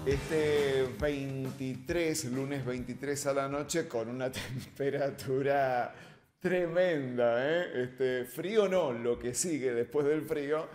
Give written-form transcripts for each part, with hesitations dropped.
Este 23, lunes 23 a la noche, con una temperatura tremenda, ¿eh? Frío no, lo que sigue después del frío.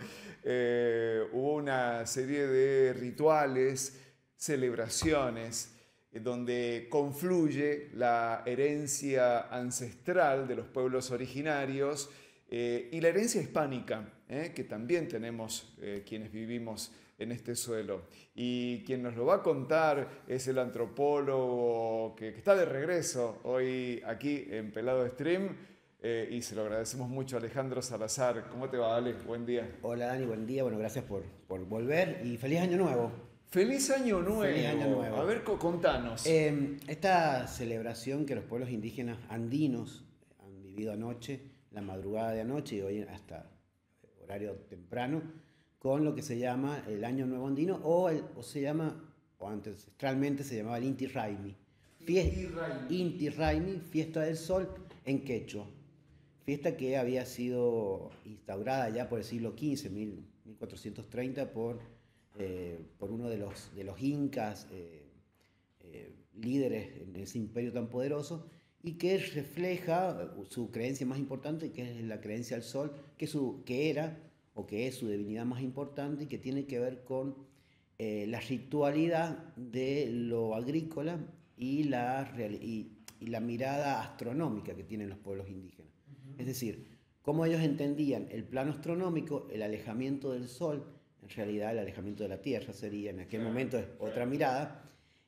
Hubo una serie de rituales, celebraciones, donde confluye la herencia ancestral de los pueblos originarios y la herencia hispánica, que también tenemos quienes vivimos en este suelo. Y quien nos lo va a contar es el antropólogo que está de regreso hoy aquí en Pelado Stream, y se lo agradecemos mucho, Alejandro Salazar. ¿Cómo te va, Ale? Buen día. Hola Dani, buen día. Bueno, gracias por volver y feliz año nuevo. ¡Feliz Año Feliz año Nuevo! A nuevo. ver, contanos. Esta celebración que los pueblos indígenas andinos han vivido anoche, la madrugada de anoche y hoy hasta horario temprano, con lo que se llama el Año Nuevo Andino o se llama, o ancestralmente se llamaba el Inti Raymi. Inti Raymi, fiesta del sol en quechua. Fiesta que había sido instaurada ya por el siglo XV, 1430, por uno de los incas, líderes en ese imperio tan poderoso, y que refleja su creencia más importante, que es la creencia al sol, que era o que es su divinidad más importante y que tiene que ver con la ritualidad de lo agrícola y la mirada astronómica que tienen los pueblos indígenas. Es decir, cómo ellos entendían el plano astronómico, el alejamiento del sol, en realidad el alejamiento de la Tierra sería en aquel momento otra mirada,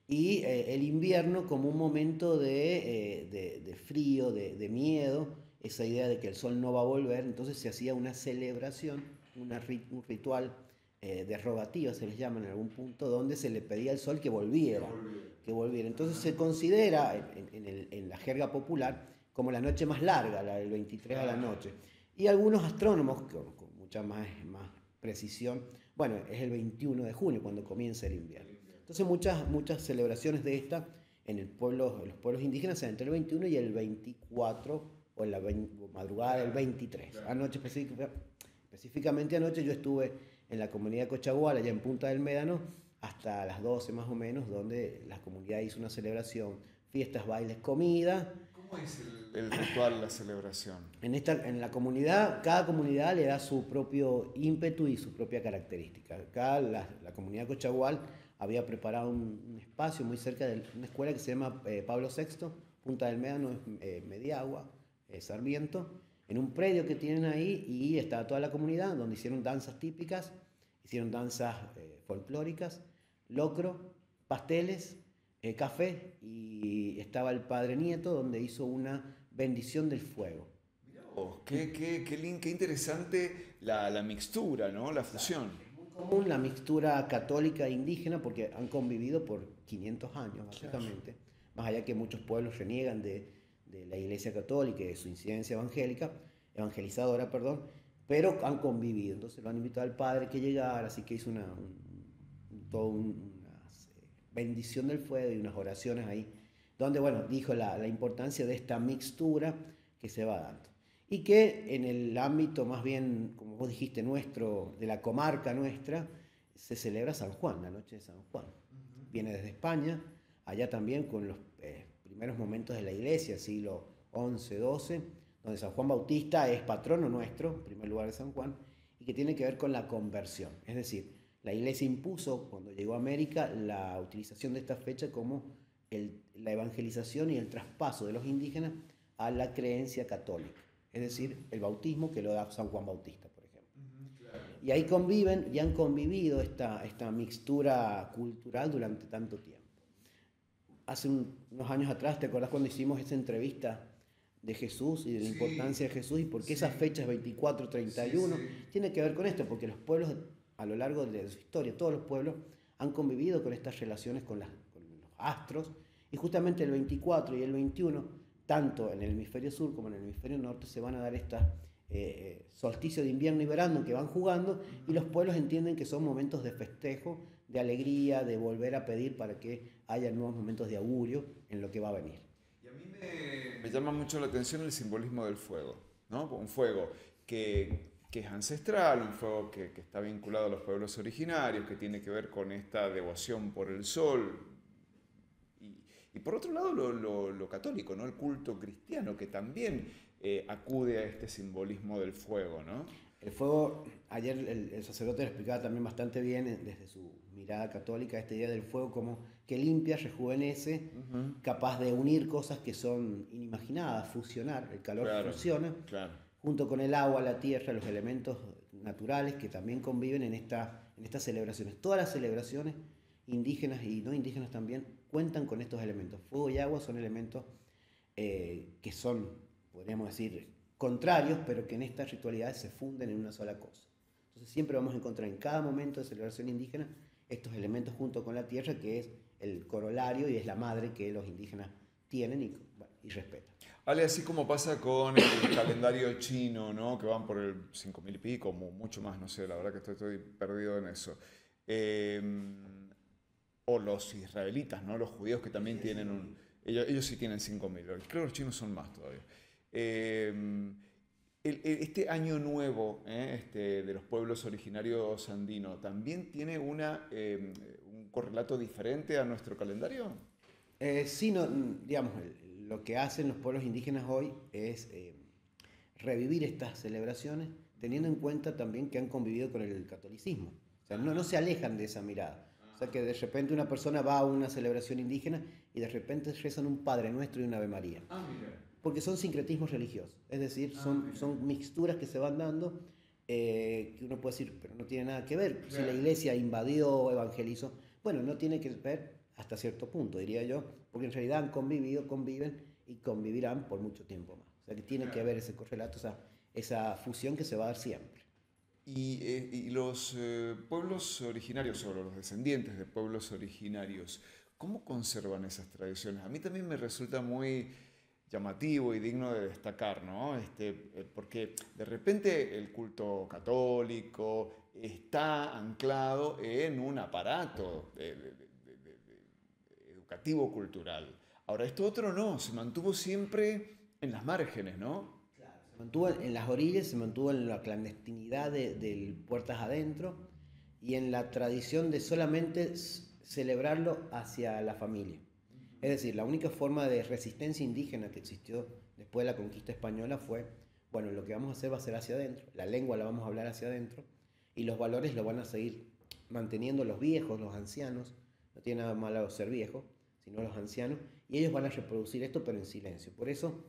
y el invierno como un momento de frío, de miedo, esa idea de que el sol no va a volver. Entonces se hacía una celebración, un ritual de rogativa, se les llama en algún punto, donde se le pedía al sol que volviera. Que volviera. Entonces se considera en la jerga popular como la noche más larga, la del 23 a la noche. Y algunos astrónomos, con mucha más precisión, bueno, es el 21 de junio cuando comienza el invierno. Entonces muchas celebraciones de esta en los pueblos indígenas se dan entre el 21 y el 24 o en la madrugada del 23. Anoche específicamente anoche yo estuve en la comunidad de Cochagual, allá en Punta del Médano, hasta las 12 más o menos, donde la comunidad hizo una celebración, fiestas, bailes, comida. ¿Cómo es el ritual, la celebración? En la comunidad, cada comunidad le da su propio ímpetu y su propia característica. Acá la comunidad Cochagual había preparado un espacio muy cerca de una escuela que se llama Pablo VI, Punta del Médano, Mediagua, Sarmiento, en un predio que tienen ahí, y estaba toda la comunidad donde hicieron danzas típicas, hicieron danzas folclóricas, locro, pasteles, café, y estaba el padre Nieto donde hizo una bendición del fuego. Oh, qué interesante la mixtura, ¿no? La fusión. Común la mixtura católica e indígena porque han convivido por 500 años básicamente, más allá que muchos pueblos reniegan de la Iglesia Católica y de su incidencia evangelizadora, perdón, pero han convivido. Entonces lo han invitado al padre que llegara, así que hizo toda una bendición del fuego y unas oraciones ahí, donde, bueno, dijo la importancia de esta mixtura que se va dando. Y que en el ámbito más bien, como vos dijiste, nuestro, de la comarca nuestra, se celebra San Juan, la noche de San Juan. Viene desde España, allá también con los primeros momentos de la iglesia, siglo XI, XII, donde San Juan Bautista es patrono nuestro, en primer lugar de San Juan, y que tiene que ver con la conversión. Es decir, la iglesia impuso, cuando llegó a América, la utilización de esta fecha como la evangelización y el traspaso de los indígenas a la creencia católica. Es decir, el bautismo que lo da San Juan Bautista, por ejemplo. Claro. Y ahí conviven y han convivido esta mixtura cultural durante tanto tiempo. Hace unos años atrás, ¿te acordás cuando hicimos esa entrevista de Jesús y de la importancia de Jesús y por qué esas fechas 24, 31? Tiene que ver con esto, porque los pueblos a lo largo de su historia, todos los pueblos han convivido con estas relaciones con los astros, y justamente el 24 y el 21, tanto en el hemisferio sur como en el hemisferio norte, se van a dar estas solsticios de invierno y verano que van jugando, y los pueblos entienden que son momentos de festejo, de alegría, de volver a pedir para que haya nuevos momentos de augurio en lo que va a venir. Y a mí me llama mucho la atención el simbolismo del fuego, ¿no? Un fuego que que es ancestral, un fuego que está vinculado a los pueblos originarios, que tiene que ver con esta devoción por el sol. Y por otro lado lo católico, ¿no? El culto cristiano, que también acude a este simbolismo del fuego, ¿no? El fuego, ayer el sacerdote lo explicaba también bastante bien desde su mirada católica, esta idea del fuego como que limpia, rejuvenece, capaz de unir cosas que son inimaginadas, fusionar, el calor fusiona, junto con el agua, la tierra, los elementos naturales que también conviven en estas celebraciones. Todas las celebraciones, indígenas y no indígenas también, cuentan con estos elementos. Fuego y agua son elementos que son, podríamos decir, contrarios, pero que en estas ritualidades se funden en una sola cosa. Entonces siempre vamos a encontrar en cada momento de celebración indígena estos elementos junto con la tierra, que es el corolario y es la madre que los indígenas tienen y respetan. Ale, así como pasa con el calendario chino, ¿no? Que van por el 5000 y pico, mucho más, no sé, la verdad que estoy perdido en eso. O los israelitas, ¿no? Los judíos que también tienen ellos sí tienen 5000, creo que los chinos son más todavía. Este año nuevo de los pueblos originarios andinos, ¿también tiene un correlato diferente a nuestro calendario? Sí, no, digamos, lo que hacen los pueblos indígenas hoy es revivir estas celebraciones, teniendo en cuenta también que han convivido con el catolicismo. O sea, no se alejan de esa mirada. O sea, que de repente una persona va a una celebración indígena y de repente rezan un Padre Nuestro y una Ave María. Porque son sincretismos religiosos, es decir, son mixturas que se van dando, que uno puede decir, pero no tiene nada que ver. Si la iglesia invadió, evangelizó, bueno, no tiene que ver hasta cierto punto, diría yo, porque en realidad han convivido, conviven y convivirán por mucho tiempo más. O sea, que tiene que haber ese correlato, esa fusión que se va a dar siempre. Y los pueblos originarios, o los descendientes de pueblos originarios, ¿cómo conservan esas tradiciones? A mí también me resulta muy llamativo y digno de destacar, ¿no? Porque de repente el culto católico está anclado en un aparato educativo cultural. Ahora, esto otro no, se mantuvo siempre en las márgenes, ¿no? Claro, se mantuvo en las orillas, se mantuvo en la clandestinidad del puertas adentro y en la tradición de solamente celebrarlo hacia la familia. Es decir, la única forma de resistencia indígena que existió después de la conquista española fue, bueno, lo que vamos a hacer va a ser hacia adentro, la lengua la vamos a hablar hacia adentro y los valores lo van a seguir manteniendo los viejos, los ancianos, no tiene nada malo ser viejo, sino los ancianos, y ellos van a reproducir esto pero en silencio. Por eso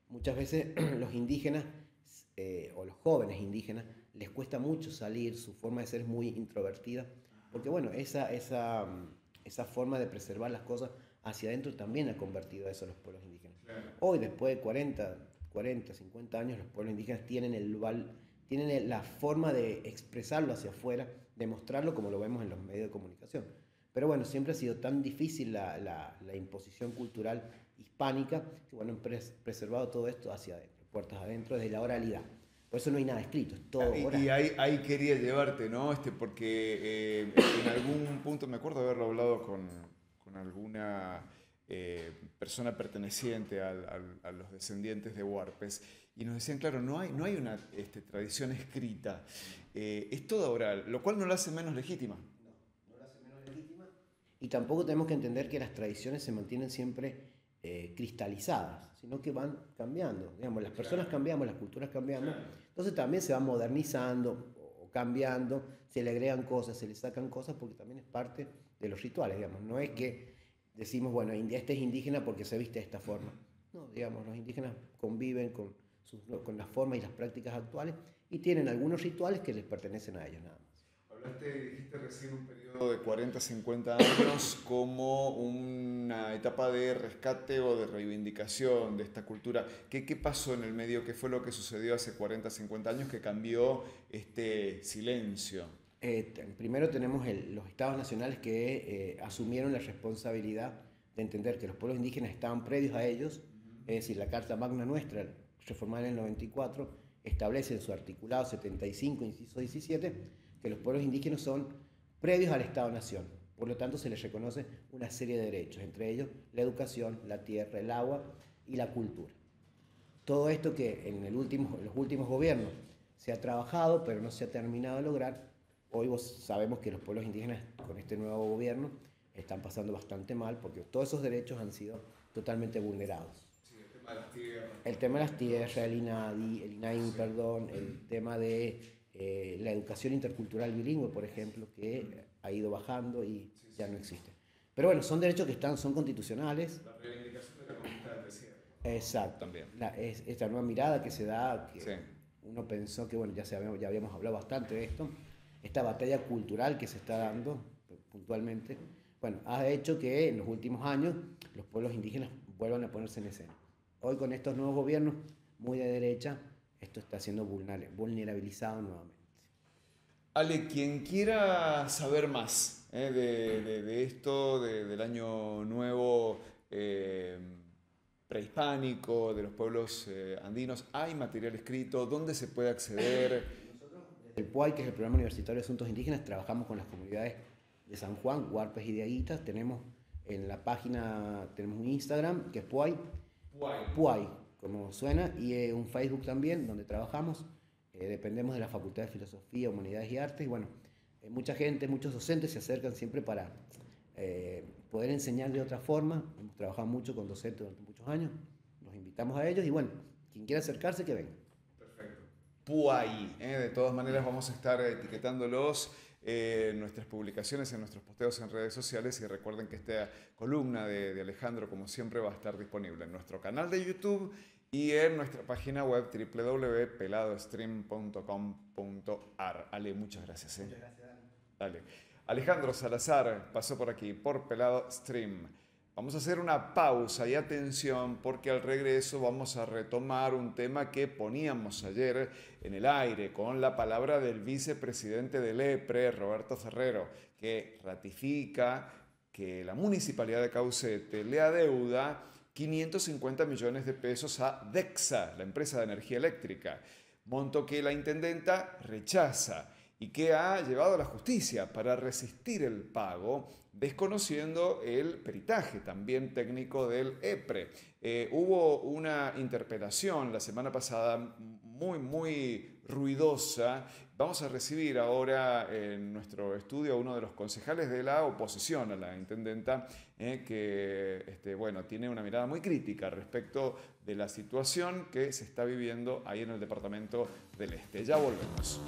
muchas veces los indígenas o los jóvenes indígenas les cuesta mucho salir, su forma de ser es muy introvertida, porque bueno, esa forma de preservar las cosas hacia adentro también ha convertido a eso a los pueblos indígenas. Claro. Hoy, después de 40, 50 años, los pueblos indígenas tienen la forma de expresarlo hacia afuera, de mostrarlo como lo vemos en los medios de comunicación. Pero bueno, siempre ha sido tan difícil la imposición cultural hispánica que bueno, han preservado todo esto hacia adentro, puertas adentro, desde la oralidad. Por eso no hay nada escrito, es todo oral. Y ahí quería llevarte, ¿no? Porque en algún punto, me acuerdo haberlo hablado con alguna persona perteneciente a los descendientes de Huarpes, y nos decían, claro, no hay una tradición escrita, es toda oral, lo cual no la hace menos legítima. No la hace menos legítima. Y tampoco tenemos que entender que las tradiciones se mantienen siempre cristalizadas, sino que van cambiando. Digamos, las personas cambiamos, las culturas cambiamos, entonces también se van modernizando o cambiando, se le agregan cosas, se le sacan cosas, porque también es parte de los rituales, digamos. No es que decimos, bueno, este es indígena porque se viste de esta forma. No, digamos, los indígenas conviven con las formas y las prácticas actuales y tienen algunos rituales que les pertenecen a ellos nada más. Dijiste recién un periodo de 40, 50 años como una etapa de rescate o de reivindicación de esta cultura. ¿Qué pasó en el medio? ¿Qué fue lo que sucedió hace 40, 50 años que cambió este silencio? Primero tenemos los estados nacionales que asumieron la responsabilidad de entender que los pueblos indígenas estaban previos a ellos, es decir, la Carta Magna nuestra, reformada en el 94, establece en su articulado 75, inciso 17, que los pueblos indígenas son previos al Estado-Nación. Por lo tanto, se les reconoce una serie de derechos, entre ellos la educación, la tierra, el agua y la cultura. Todo esto que en los últimos gobiernos se ha trabajado, pero no se ha terminado de lograr. Hoy sabemos que los pueblos indígenas con este nuevo gobierno están pasando bastante mal porque todos esos derechos han sido totalmente vulnerados. Sí, el tema de las tierras. El tema de las tierras, el INADI, sí, perdón, el tema de la educación intercultural bilingüe, por ejemplo, que ha ido bajando y ya no existe. Pero bueno, son derechos que son constitucionales. La reivindicación de la conquista del desierto. Exacto. También. Esta nueva mirada que se da, que Sí. uno pensó que, bueno, ya habíamos hablado bastante de esto, esta batalla cultural que se está dando puntualmente, bueno, ha hecho que en los últimos años los pueblos indígenas vuelvan a ponerse en escena. Hoy con estos nuevos gobiernos muy de derecha, esto está siendo vulnerabilizado nuevamente. Ale, quien quiera saber más de esto, del año nuevo prehispánico, de los pueblos andinos, ¿hay material escrito? ¿Dónde se puede acceder? El PUAI, que es el Programa Universitario de Asuntos Indígenas, trabajamos con las comunidades de San Juan, Huarpes y de Aguitas. Tenemos en la página, tenemos un Instagram que es PUAI, PUAI, como suena, y un Facebook también donde trabajamos. Dependemos de la Facultad de Filosofía, Humanidades y Artes. Y bueno, mucha gente, muchos docentes se acercan siempre para poder enseñar de otra forma. Hemos trabajado mucho con docentes durante muchos años. Los invitamos a ellos y bueno, quien quiera acercarse, que venga. PUAI. De todas maneras vamos a estar etiquetándolos en nuestras publicaciones, en nuestros posteos en redes sociales y recuerden que esta columna de Alejandro, como siempre, va a estar disponible en nuestro canal de YouTube y en nuestra página web www.peladostream.com.ar. Ale, muchas gracias. Muchas gracias, Dale. Alejandro Salazar pasó por aquí, por Pelado Stream. Vamos a hacer una pausa y atención porque al regreso vamos a retomar un tema que poníamos ayer en el aire con la palabra del vicepresidente del EPRE, Roberto Ferrero, que ratifica que la Municipalidad de Caucete le adeuda 550 millones de pesos a DEXA, la empresa de energía eléctrica, monto que la intendenta rechaza y que ha llevado a la justicia para resistir el pago, desconociendo el peritaje también técnico del EPRE. Hubo una interpelación la semana pasada muy ruidosa. Vamos a recibir ahora en nuestro estudio a uno de los concejales de la oposición a la intendenta, que bueno, tiene una mirada muy crítica respecto de la situación que se está viviendo ahí en el departamento del Este. Ya volvemos.